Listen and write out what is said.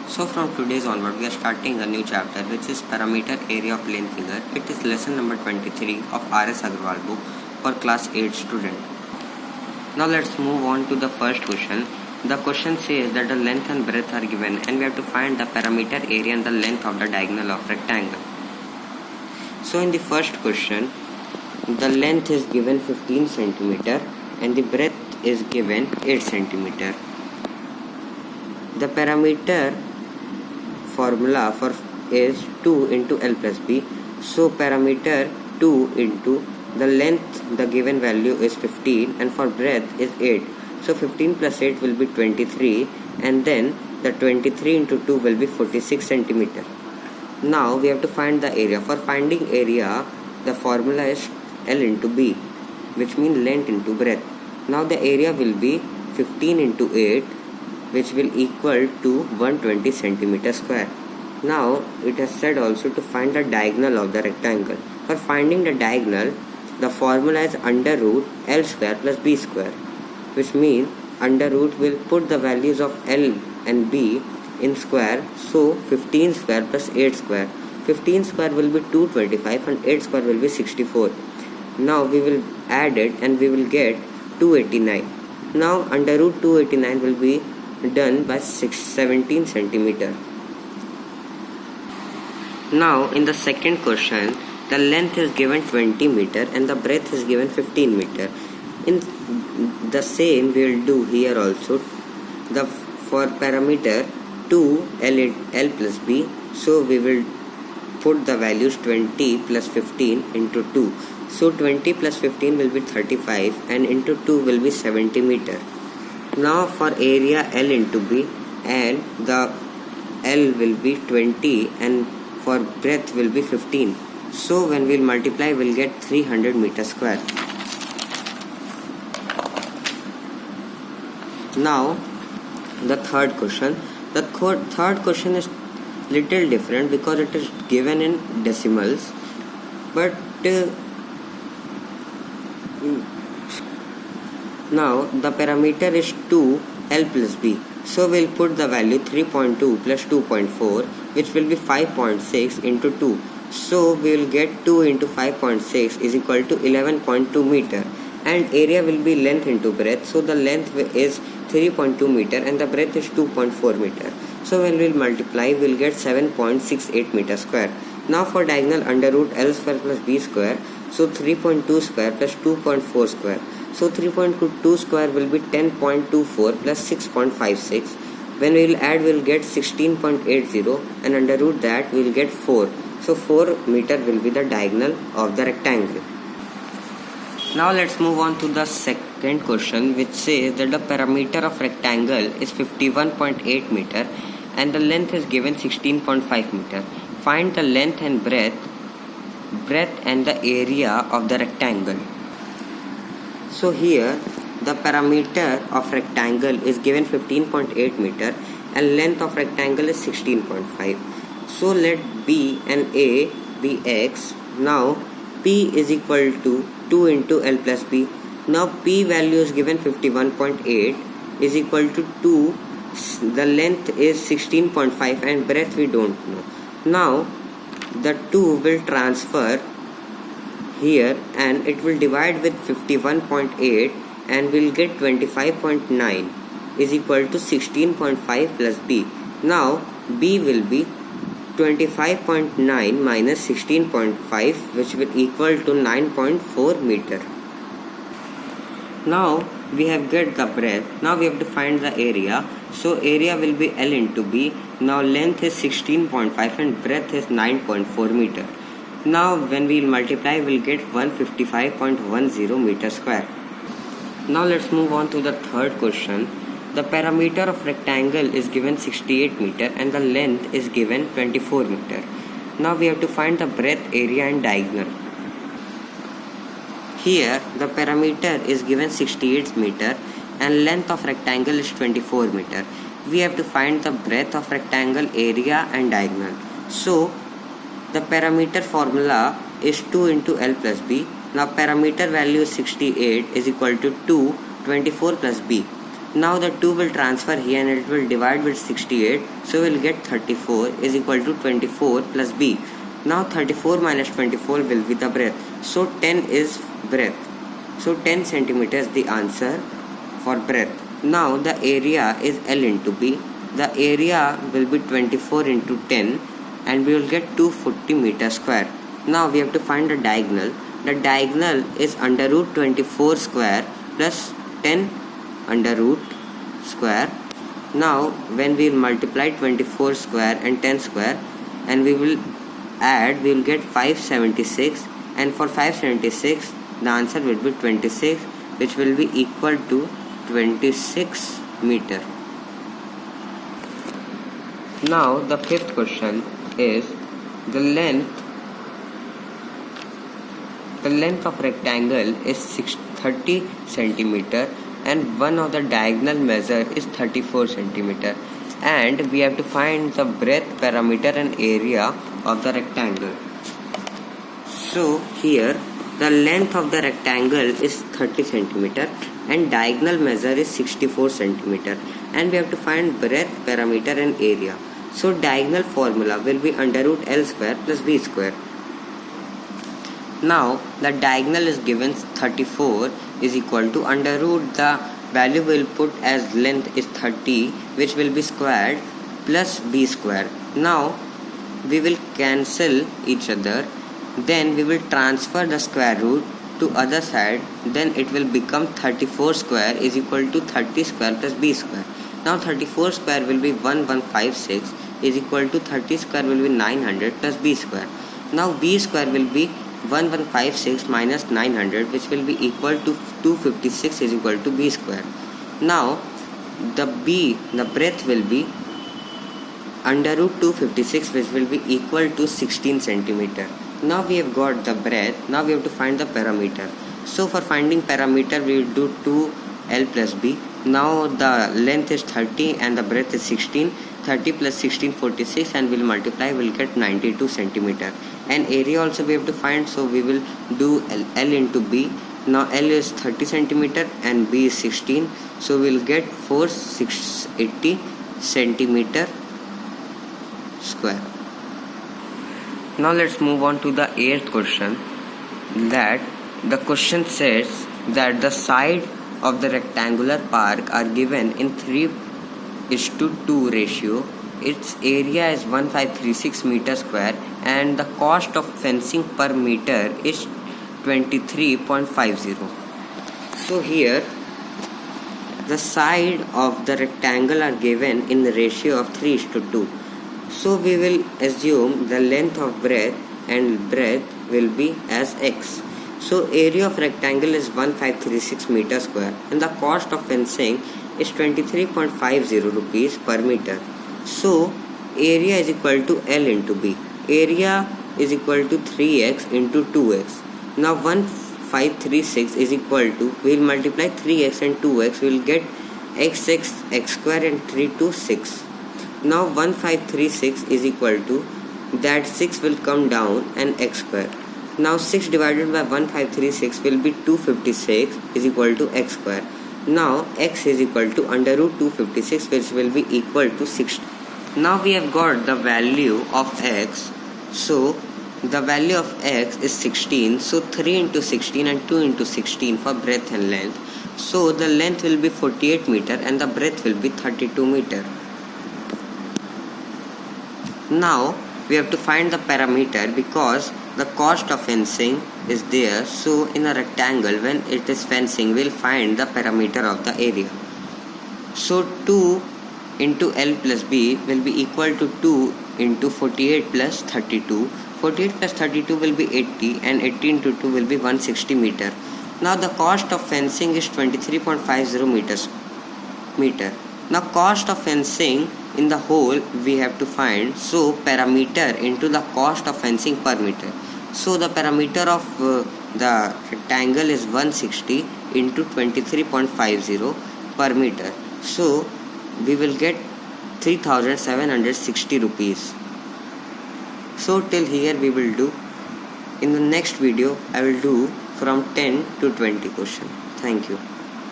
So from today's onward, we are starting a new chapter which is parameter area of plane figure. It is lesson number 23 of R.S. Agarwal book for class 8 student. Now let's move on to the first question. The question says that the length and breadth are given and we have to find the parameter area and the length of the diagonal of rectangle. So in the first question, the length is given 15 centimeter and the breadth is given 8 centimeter. The parameter formula for is 2 into L plus B. So parameter 2 into the length, the given value is 15 and for breadth is 8. So 15 plus 8 will be 23 and then the 23 into 2 will be 46 centimeter. Now we have to find the area. For finding area, the formula is L into B, which means length into breadth. Now the area will be 15 into 8, which will equal to 120 centimeter square. Now it has said also to find the diagonal of the rectangle. For finding the diagonal, the formula is under root L square plus B square, which means under root will put the values of L and B in square. So 15 square plus 8 square. 15 square will be 225 and 8 square will be 64. Now we will add it and we will get 289. Now under root 289 will be done by 17 centimeter. Now in the second question, the length is given 20 meter and the breadth is given 15 meter. In the same we will do here also. For parameter 2 L plus B, so we will put the values 20 plus 15 into 2. So 20 plus 15 will be 35 and into 2 will be 70 meter. Now for area L into B, and the L will be 20 and for breadth will be 15. So when we will multiply, we will get 300 meter square. Now the third question. The third question is little different because it is given in decimals, but now the parameter is 2 L plus B. So we'll put the value 3.2 plus 2.4, which will be 5.6 into 2. So we will get 2 into 5.6 is equal to 11.2 meter. And area will be length into breadth. So the length is 3.2 meter and the breadth is 2.4 meter. So when we will multiply, we will get 7.68 meter square. Now for diagonal, under root L square plus B square. So 3.2 square plus 2.4 square. So 3.2 square will be 10.24 plus 6.56. When we will add, we will get 16.80 and under root that we will get 4. So 4 meter will be the diagonal of the rectangle. Now let's move on to the second question, which says that the parameter of rectangle is 51.8 meter and the length is given 16.5 meter. Find the length and breadth and the area of the rectangle. So here the parameter of rectangle is given 15.8 meter and length of rectangle is 16.5. So let B and A be X. Now P is equal to 2 into L plus B. Now P value is given 51.8 is equal to 2. The length is 16.5 and breadth we don't know. Now the 2 will transfer here and it will divide with 51.8 and we'll get 25.9 is equal to 16.5 plus B. Now B will be 25.9 minus 16.5, which will equal to 9.4 meter. Now we have get the breadth. Now we have to find the area. So area will be L into B. Now length is 16.5 and breadth is 9.4 meter. Now when we will multiply, we will get 155.10 meter square. Now let's move on to the third question. The parameter of rectangle is given 68 meter and the length is given 24 meter. Now we have to find the breadth, area and diagonal. Here the parameter is given 68 meter and length of rectangle is 24 meter. We have to find the breadth of rectangle, area and diagonal. So the parameter formula is 2 into L plus B. Now parameter value is 68 is equal to 2, 24 plus B. Now the 2 will transfer here and it will divide with 68. So we'll get 34 is equal to 24 plus b. Now 34 minus 24 will be the breadth. So 10 is breadth. So 10 centimeters the answer for breadth. Now the area is L into B. The area will be 24 into 10 and we will get 240 meters square. Now we have to find the diagonal. The diagonal is under root 24 square plus 10 under root square. Now when we will multiply 24 square and 10 square and we will add, we will get 576, and for 576 the answer will be 26, which will be equal to 26 meter. Now the fifth question is the length of rectangle is 30 centimeter and one of the diagonal measure is 34 centimeter, and we have to find the breadth, parameter and area of the rectangle. So here the length of the rectangle is 30 centimeter and diagonal measure is 64 centimeter, and we have to find breadth, parameter and area. So diagonal formula will be under root L square plus B square. Now the diagonal is given 34 is equal to under root, the value will put as length is 30, which will be squared, plus B square. Now we will cancel each other, then we will transfer the square root to other side, then it will become 34 square is equal to 30 square plus B square. Now 34 square will be 1156 is equal to 30 square will be 900 plus B square. Now B square will be 1156 minus 900, which will be equal to 256 is equal to B square. Now the breadth will be under root 256, which will be equal to 16 centimeter. Now we have got the breadth. Now we have to find the parameter. So for finding parameter we will do 2L plus B. Now the length is 30 and the breadth is 16. 30 plus 16 46, and we'll multiply, we'll get 92 centimeter. And area also we have to find, so we will do L into B. Now L is 30 centimeter and B is 16, so we'll get 4680 centimeter square. Now let's move on to the 8th question. That the question says that the side of the rectangular park are given in 3:2 ratio. Its area is 1536 meter square and the cost of fencing per meter is 23.50. So here the side of the rectangle are given in the ratio of 3:2. So we will assume the length of breadth and breadth will be as x. So area of rectangle is 1536 meter square and the cost of fencing is 23.50 rupees per meter. So area is equal to L into B. Area is equal to 3x into 2x. Now 1536 is equal to, we will multiply 3x and 2x, we will get x square and 3 to 6. Now 1536 is equal to, that 6 will come down and x square. Now 6 divided by 1536 will be 256 is equal to x square. Now x is equal to under root 256, which will be equal to 60. Now we have got the value of x. So the value of x is 16. So 3 into 16 and 2 into 16 for breadth and length. So the length will be 48 meter and the breadth will be 32 meter. Now we have to find the parameter because the cost of fencing is there. So in a rectangle, when it is fencing, we will find the parameter of the area. So 2 into L plus B will be equal to 2 into 48 plus 32. 48 plus 32 will be 80 and 80 into 2 will be 160 meter. Now the cost of fencing is 23.50 meter. Now cost of fencing in the whole we have to find. So parameter into the cost of fencing per meter. So the parameter of the rectangle is 160 into 23.50 per meter. So we will get 3760 rupees. So till here we will do. In the next video I will do from 10 to 20 question. Thank you.